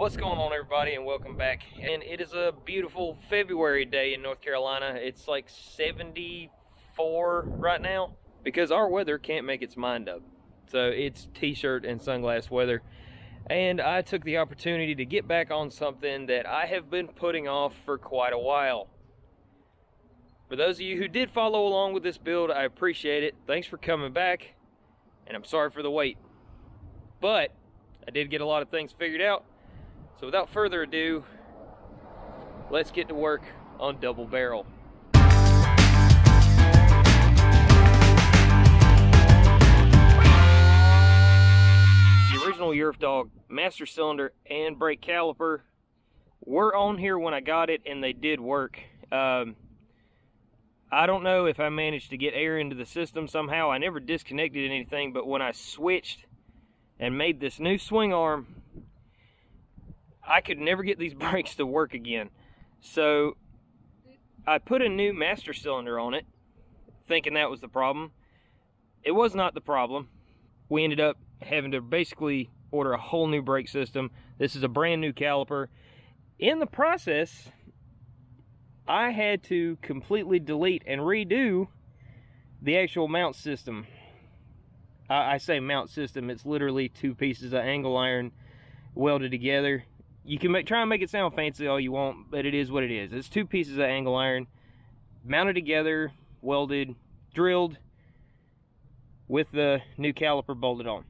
What's going on, everybody, and welcome back. And it is a beautiful February day in North Carolina. It's like 74 right now because our weather can't make its mind up. So it's t-shirt and sunglass weather. And I took the opportunity to get back on something that I have been putting off for quite a while. For those of you who did follow along with this build, I appreciate it. Thanks for coming back, and I'm sorry for the wait. But I did get a lot of things figured out. So without further ado, let's get to work on double barrel. The original Yerf dog master cylinder and brake caliper were on here when I got it, and they did work. I don't know if I managed to get air into the system somehow. I never disconnected anything, but when I switched and made this new swing arm, I could never get these brakes to work again. So I put a new master cylinder on it, thinking that was the problem. It was not the problem. We ended up having to basically order a whole new brake system. This is a brand new caliper. In the process, I had to completely delete and redo the actual mount system. I say mount system, it's literally two pieces of angle iron welded together. You can try and make it sound fancy all you want, but it is what it is. It's two pieces of angle iron mounted together, welded, drilled, with the new caliper bolted on.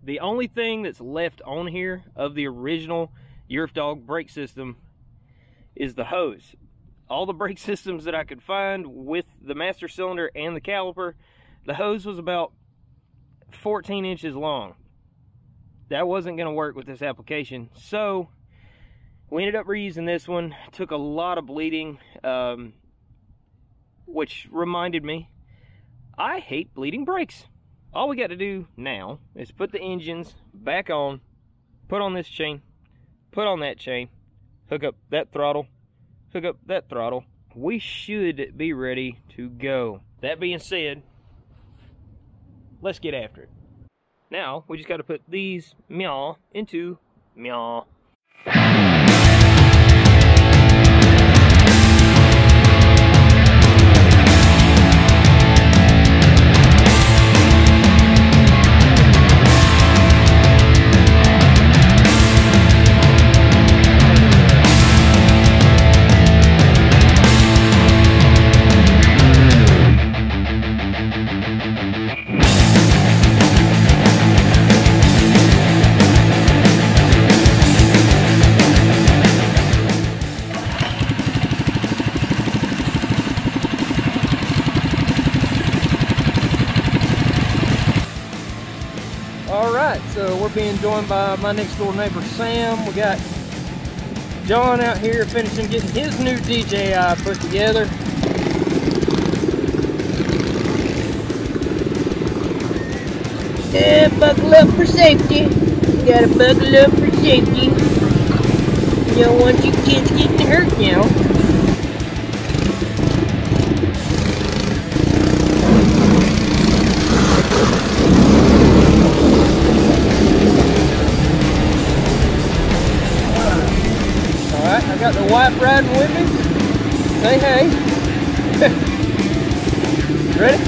The only thing that's left on here of the original Yerf dog brake system is the hose. All the brake systems that I could find with the master cylinder and the caliper, the hose was about 14 inches long. That wasn't going to work with this application, so we ended up reusing this one. Took a lot of bleeding, which reminded me, I hate bleeding brakes. All we got to do now is put the engines back on, put on this chain, put on that chain, hook up that throttle, hook up that throttle. We should be ready to go. That being said, let's get after it. Now, we just got to put these meow into meow. Alright, so we're being joined by my next door neighbor Sam. We got John out here finishing getting his new DJI put together. Yeah, buckle up for safety. You gotta buckle up for safety. You don't want your kids getting hurt now. I got the wife riding with me. Say hey. Ready?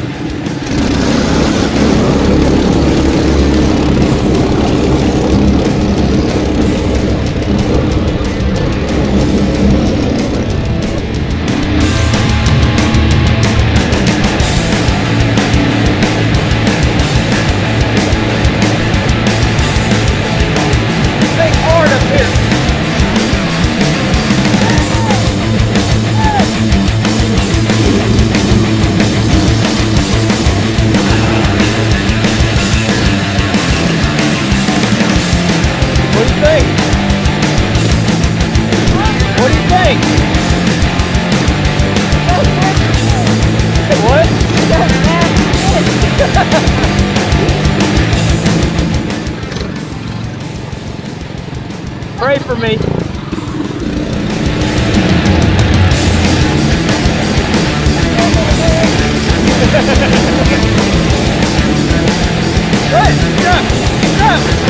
Think hard up here. Pray for me. Good, good, good.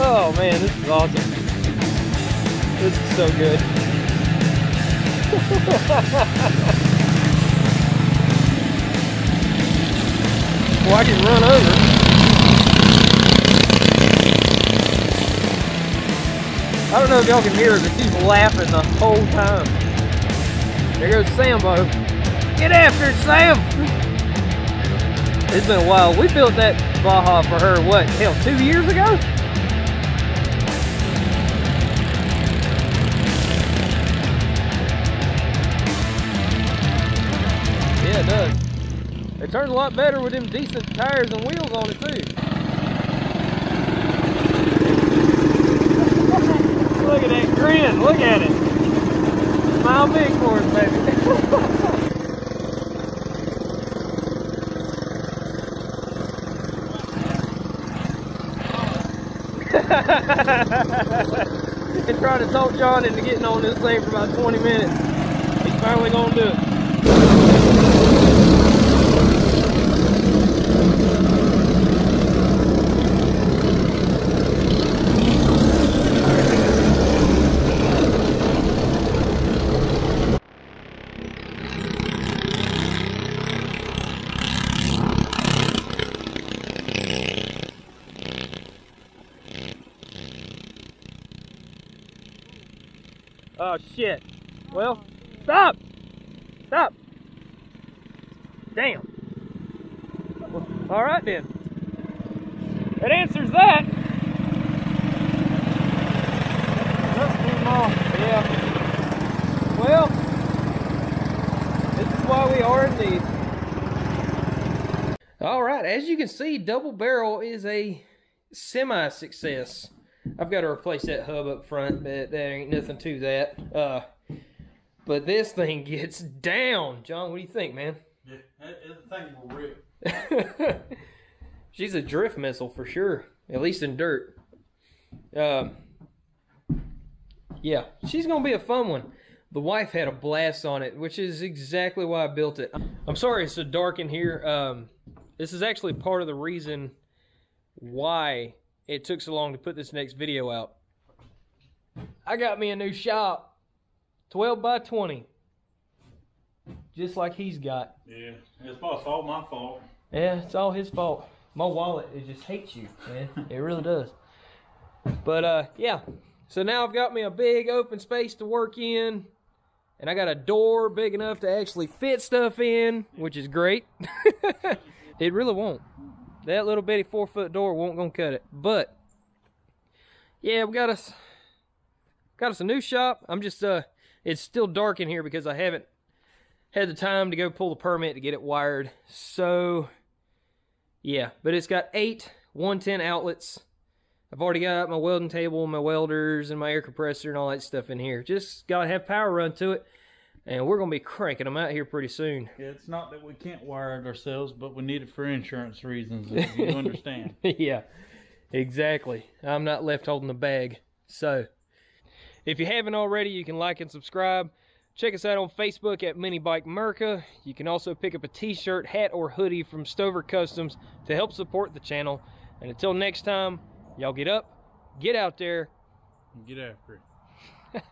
Oh man, this is awesome. This is so good. Well, I can run over. I don't know if y'all can hear it, but she's laughing the whole time. There goes Sambo. Get after it, Sam! It's been a while. We built that Baja for her, what, hell, 2 years ago? Yeah, it does. It turns a lot better with them decent tires and wheels on it too. Look at that grin, look at it. Smile big for us, baby. Been trying to talk John into getting on this thing for about 20 minutes. He's finally gonna do it. Oh shit. Well, stop! Stop! Damn. Well, alright then. That answers that. Yeah. Well, this is why we are in need. Alright, as you can see, double barrel is a semi-success. I've got to replace that hub up front, but there ain't nothing to that. But this thing gets down. John, what do you think, man? Yeah, that thing will rip. She's a drift missile for sure, at least in dirt. Yeah, she's going to be a fun one. The wife had a blast on it, which is exactly why I built it. I'm sorry it's so dark in here. This is actually part of the reason why it took so long to put this next video out. I got me a new shop, 12 by 20, just like he's got. Yeah, it's all my fault. Yeah, it's all his fault. My wallet, it just hates you, man. It really does. But yeah, so now I've got me a big open space to work in, and I got a door big enough to actually fit stuff in, which is great. It really won't. That little bitty 4-foot door won't gonna cut it. But yeah, we got us a new shop. I'm just it's still dark in here because I haven't had the time to go pull the permit to get it wired. So yeah, but it's got 8 110 outlets. I've already got my welding table, my welders, and my air compressor and all that stuff in here. Just gotta have power run to it. And we're going to be cranking them out here pretty soon. Yeah, it's not that we can't wire it ourselves, but we need it for insurance reasons, if you understand. Yeah, exactly. I'm not left holding the bag. So, if you haven't already, you can like and subscribe. Check us out on Facebook at Mini Bike Merca. You can also pick up a t-shirt, hat, or hoodie from Stover Customs to help support the channel. And until next time, y'all get up, get out there, Get after it.